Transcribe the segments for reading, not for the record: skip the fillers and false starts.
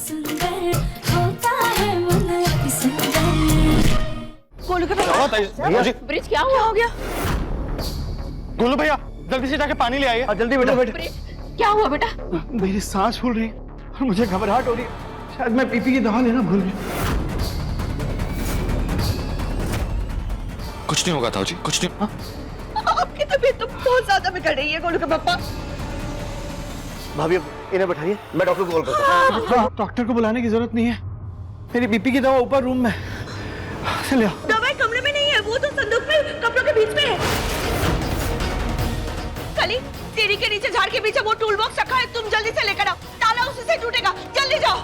सुंदर होता है मन अति सुंदर। गोलू के भैया, ब्रिज क्या हुआ? हो गया? गोलू भैया जल्दी से जाके पानी ले आइए। जल्दी बेटा। ब्रिज क्या हुआ बेटा? मेरी सांस फूल रही है और मुझे घबराहट हो रही है। शायद मैं पीपी की दवा लेना भूल गया। कुछ नहीं होगा ताऊ जी, कुछ नहीं। आपकी तबीयत तो बहुत ज्यादा बिगड़ रही है गोलू के पापा। भाभी इन्हें बैठाइए, मैं डॉक्टर को कॉल करता हूँ। डॉक्टर को बुलाने की जरूरत नहीं है, मेरी बीपी की दवा ऊपर रूम में। चलिए। दवाई कमरे में नहीं है, वो तो संदूक में कपड़ों के बीच में है। कली सीढ़ी के नीचे झाड़ के पीछे वो टूल बॉक्स रखा है, तुम जल्दी से लेकर आओ, ताला उसी से टूटेगा, जल्दी जाओ।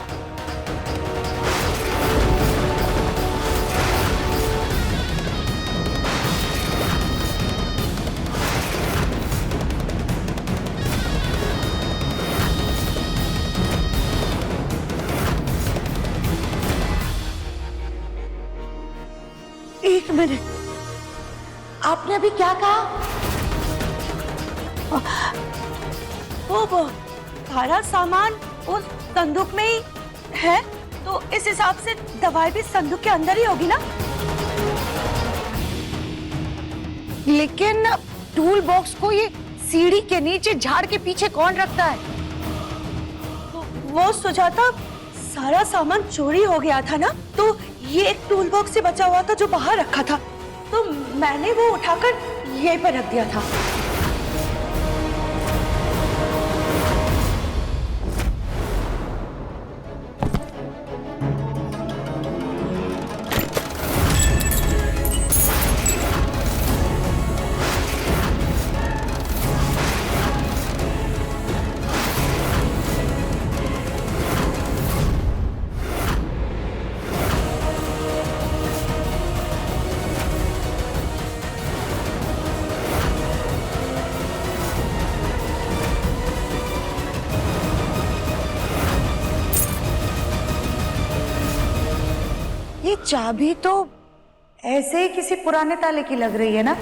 एक मिनट, आपने अभी क्या कहा? वो सारा सामान उस संदूक में ही है, तो इस हिसाब से दवाई भी संदूक के अंदर ही होगी ना? लेकिन टूल बॉक्स को ये सीढ़ी के नीचे झाड़ के पीछे कौन रखता है? वो सुजाता, सारा सामान चोरी हो गया था ना, तो ये एक टूल बॉक्स से बचा हुआ था जो बाहर रखा था, तो मैंने वो उठाकर यहीं पर रख दिया था। ये चाबी तो ऐसे ही किसी पुराने ताले की लग रही है ना।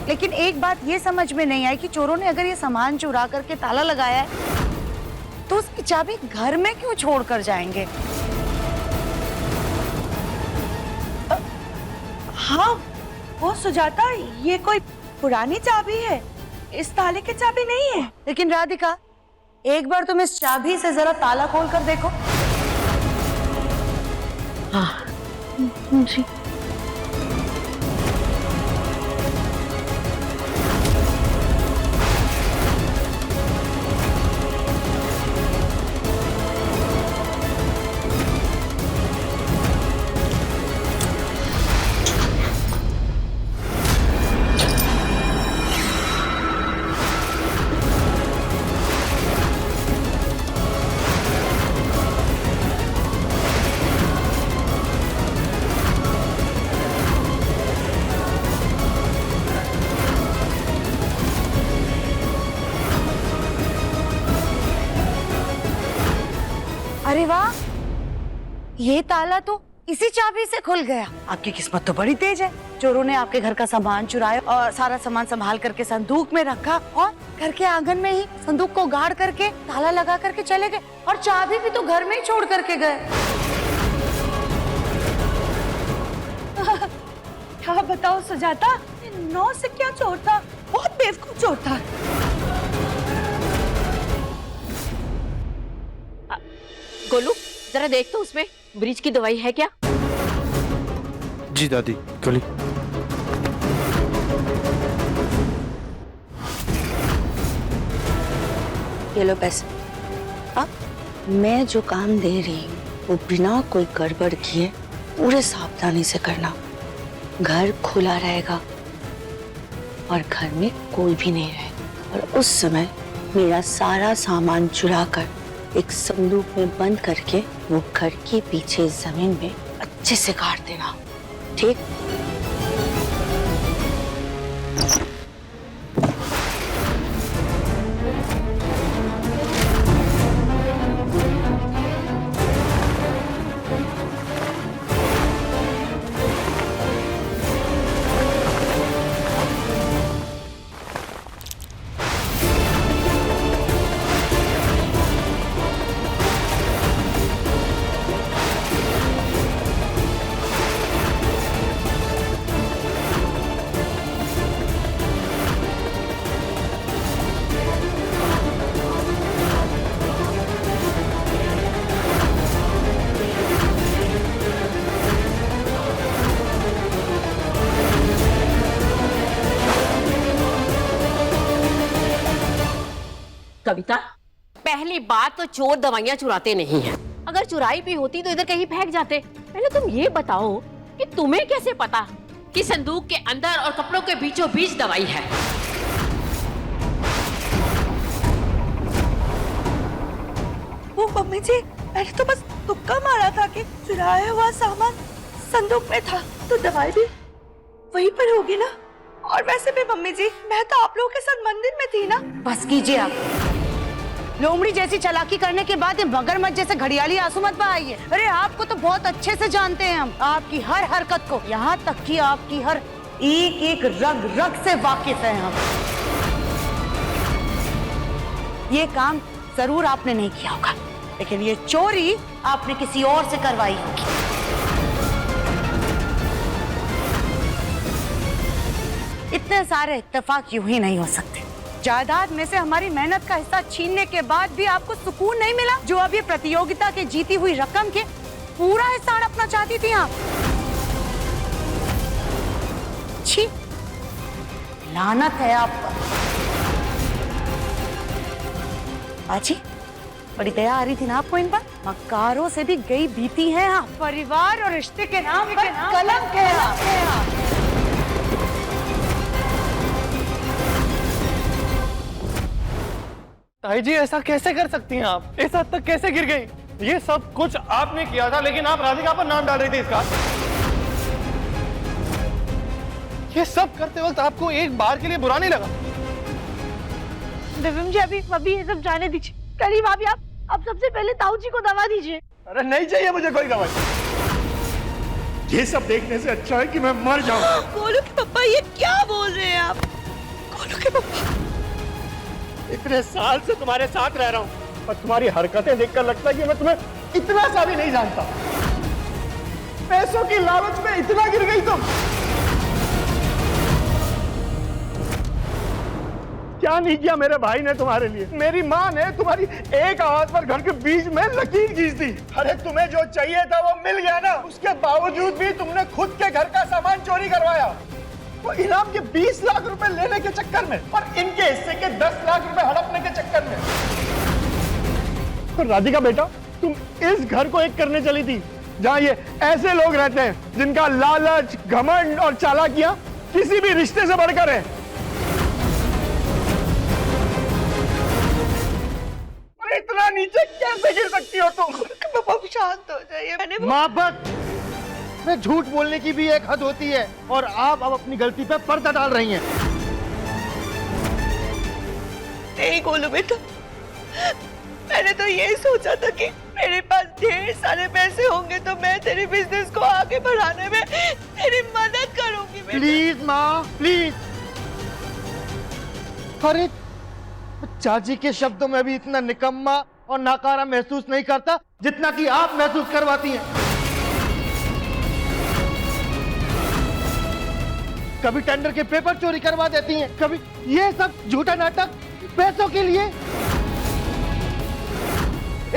लेकिन एक बात ये समझ में नहीं आई कि चोरों ने अगर ये सामान चुरा करके ताला लगाया है तो उसकी चाबी घर में क्यों छोड़ कर जाएंगे? हाँ, वो सुजाता, ये कोई पुरानी चाबी है, इस ताले की चाबी नहीं है। लेकिन राधिका, एक बार तुम इस चाबी से जरा ताला खोल कर देखो। हाँ जी। अरे वाह, ये ताला तो इसी चाबी से खुल गया। आपकी किस्मत तो बड़ी तेज है। चोरों ने आपके घर का सामान चुराया और सारा सामान संभाल करके संदूक में रखा और घर के आंगन में ही संदूक को गाड़ करके ताला लगा करके चले गए, और चाबी भी तो घर में ही छोड़ करके गए। क्या बताओ सुजाता, 9 से क्या चोर था, बहुत बेवकूफ चोर था। गोलू जरा देख तो उसमें ब्रिज की दवाई है क्या? जी दादी, गोली। ये लो पैसे। अब मैं जो काम दे रही हूँ वो बिना कोई गड़बड़ किए पूरे सावधानी से करना। घर खुला रहेगा और घर में कोई भी नहीं रहेगा, और उस समय मेरा सारा सामान चुरा कर एक संदूक में बंद करके वो घर के पीछे जमीन में अच्छे से गाड़ देना, ठीक? कविता, पहली बात तो चोर दवाइयाँ चुराते नहीं हैं। अगर चुराई भी होती तो इधर कहीं फेंक जाते। पहले तुम ये बताओ कि तुम्हें कैसे पता कि संदूक के अंदर और कपड़ों के बीचों बीच दवाई है? वो मम्मी जी, मैंने तो बस तुक्का मारा था कि चुराया हुआ सामान संदूक में था, तो दवाई भी वहीं पर होगी ना। और वैसे भी मम्मी जी, मैं तो आप लोगों के साथ मंदिर में थी ना। बस कीजिए आप। लोमड़ी जैसी चालाकी करने के बाद ये मगरमच्छ जैसे घड़ियाली आंसू मत बहाइए। अरे आपको तो बहुत अच्छे से जानते हैं हम, आपकी हर हरकत को, यहाँ तक कि आपकी हर एक एक रग रग से वाकिफ हैं हम। ये काम जरूर आपने नहीं किया होगा, लेकिन ये चोरी आपने किसी और से करवाई होगी। इतने सारे इत्तेफाक यूं ही नहीं हो सकते। जायदाद में से हमारी मेहनत का हिस्सा छीनने के बाद भी आपको सुकून नहीं मिला, जो अब ये प्रतियोगिता के जीती हुई रकम के पूरा हिस्सा हड़पना चाहती थी आप। छी, लानत है आप पर। आजी, बड़ी दया आ रही थी ना आपको इन पर? मक्कारों से भी गई बीती हैं आप। परिवार और रिश्ते के नाम पर कलंक है आप। ताई जी, ऐसा कैसे कर सकती हैं आप? इस हद तक कैसे गिर गई? ये सब कुछ आपने किया था, लेकिन आप राधिका पर नाम डाल रही थी इसका। ये सब करते वक्त आपको एक बार के लिए बुरा नहीं लगा? दिव्यम जी, अभी ये सब जाने दीजिए। करीब भाभी, आप सबसे पहले ताऊ जी को दवा दीजिए। अरे नहीं चाहिए मुझे कोई दवाई। ये सब देखने से अच्छा है कि मैं मर जाऊं। गोलू के पापा, ये क्या बोल रहे हैं आप? गोलू के पापा, इतने साल से तुम्हारे साथ रह रहा हूँ और तुम्हारी हरकतें देखकर लगता है कि मैं तुम्हें इतना सा भी नहीं जानता। पैसों की लालच में इतना गिर गई तुम। क्या नहीं किया मेरे भाई ने तुम्हारे लिए? मेरी माँ ने तुम्हारी एक आवाज पर घर के बीच में लकीर खींच दी। अरे तुम्हें जो चाहिए था वो मिल गया ना, उसके बावजूद भी तुमने खुद के घर का सामान चोरी करवाया। वो इनाम के 20 लाख रुपए लेने के चक्कर में और इनके हिस्से के 10 लाख रुपए हड़पने के चक्कर में। तो राधिका बेटा, तुम इस घर को एक करने चली थी जहां ये ऐसे लोग रहते हैं जिनका लालच, घमंड और चालाकियां किसी भी रिश्ते से बढ़कर है। और इतना नीचे कैसे गिर सकती हो तुम? पापा शांत हो जाइए। मैंने मोहब्बत में झूठ बोलने की भी एक हद होती है और आप अब अपनी गलती पे पर्दा डाल रही हैं। नहीं गोलू बेटा, मैंने तो यही सोचा था कि मेरे पास ढेर सारे पैसे होंगे तो मैं तेरे बिजनेस को आगे बढ़ाने में तेरी मदद करूंगी बेटा। प्लीज माँ, प्लीज। अरे चाची के शब्दों में भी इतना निकम्मा और नाकारा महसूस नहीं करता जितना कि आप महसूस करवाती हैं। कभी टेंडर के पेपर चोरी करवा देती हैं, कभी ये सब झूठा नाटक पैसों के लिए।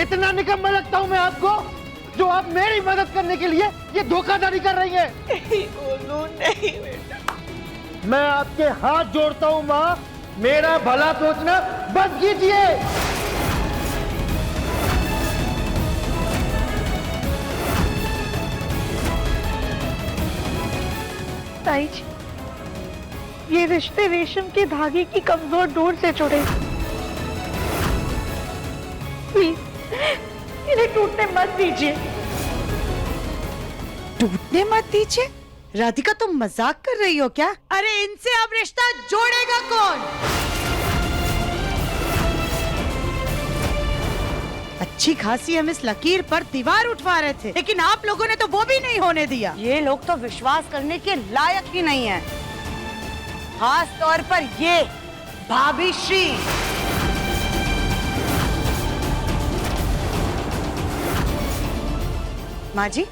इतना निकम्मा लगता हूं मैं आपको, जो आप मेरी मदद करने के लिए ये धोखाधड़ी कर रही हैं। नहीं गोलू, नहीं बेटा। मैं आपके हाथ जोड़ता हूं माँ, मेरा भला सोचना बंद कीजिए। ताई जी, ये रिश्ते रेशम के धागे की कमजोर डोर से जुड़े। प्लीज इन्हें टूटने मत दीजिए। टूटने मत दीजिए? राधिका, तुम मजाक कर रही हो क्या? अरे इनसे अब रिश्ता जोड़ेगा कौन? अच्छी खासी हम इस लकीर पर दीवार उठवा रहे थे, लेकिन आप लोगों ने तो वो भी नहीं होने दिया। ये लोग तो विश्वास करने के लायक ही नहीं है, खास तौर पर ये भाभी श्री। माँ जी,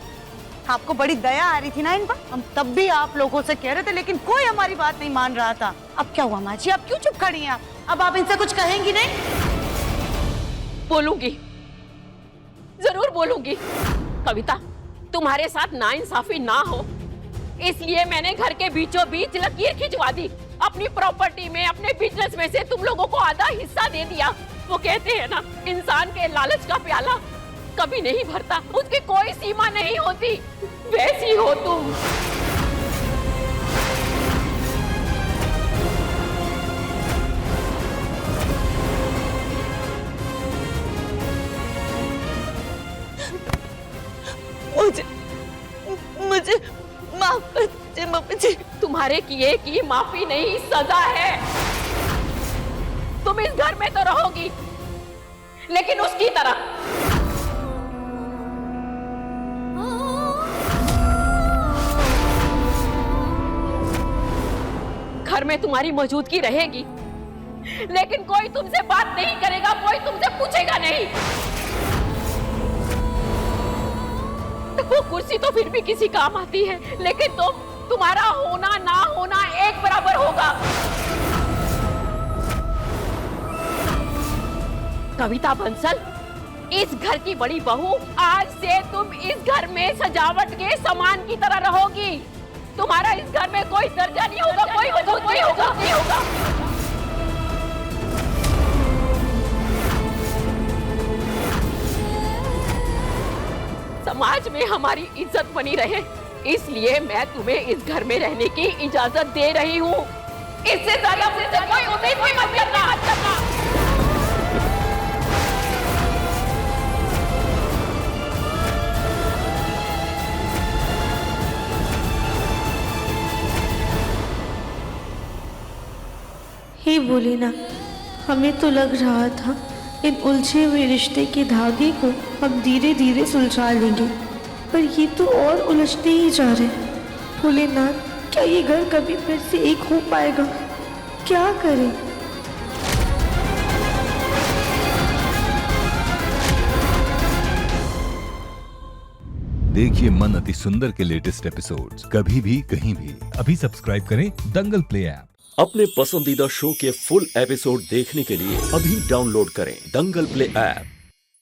आपको बड़ी दया आ रही थी ना इन पर? हम तब भी आप लोगों से कह रहे थे, लेकिन कोई हमारी बात नहीं मान रहा था। अब क्या हुआ माँ जी, अब क्यों चुप खड़ी हैं? अब आप इनसे कुछ कहेंगी नहीं? बोलूंगी, जरूर बोलूंगी। कविता, तुम्हारे साथ नाइंसाफी ना हो इसलिए मैंने घर के बीचों बीच लकीर खिंचवा दी। अपनी प्रॉपर्टी में, अपने बिजनेस में से तुम लोगों को आधा हिस्सा दे दिया। वो कहते हैं ना, इंसान के लालच का प्याला कभी नहीं भरता, उसकी कोई सीमा नहीं होती। वैसी हो तुम। मुझे माफ कर दीजिए मम्मी जी। तुम्हारे किए की माफी नहीं, सजा है। तुम इस घर में तो रहोगी, लेकिन उसकी तरह। घर में तुम्हारी मौजूदगी रहेगी, लेकिन कोई तुमसे बात नहीं करेगा, कोई तुमसे पूछेगा नहीं। वो कुर्सी तो फिर भी किसी काम आती है, लेकिन तुम्हारा होना ना होना एक बराबर होगा। कविता बंसल, इस घर की बड़ी बहू, आज से तुम इस घर में सजावट के सामान की तरह रहोगी। तुम्हारा इस घर में कोई दर्जा नहीं होगा, कोई वजूद नहीं होगा। समाज में हमारी इज्जत बनी रहे, इसलिए मैं तुम्हें इस घर में रहने की इजाजत दे रही हूँ। इससे ज्यादा मुझसे कोई उम्मीद भी मत करना। हे भोलेना, हमें तो लग रहा था इन उलझे हुए रिश्ते के धागे को हम धीरे धीरे सुलझा लेंगे, पर ये तो और उलझते ही जा रहे। भोलेनाथ, क्या ये घर कभी फिर से एक हो पाएगा? क्या करें? देखिए मन अति सुंदर के लेटेस्ट एपिसोड्स कभी भी कहीं भी। अभी सब्सक्राइब करें दंगल प्ले ऐप। अपने पसंदीदा शो के फुल एपिसोड देखने के लिए अभी डाउनलोड करें दंगल प्ले ऐप।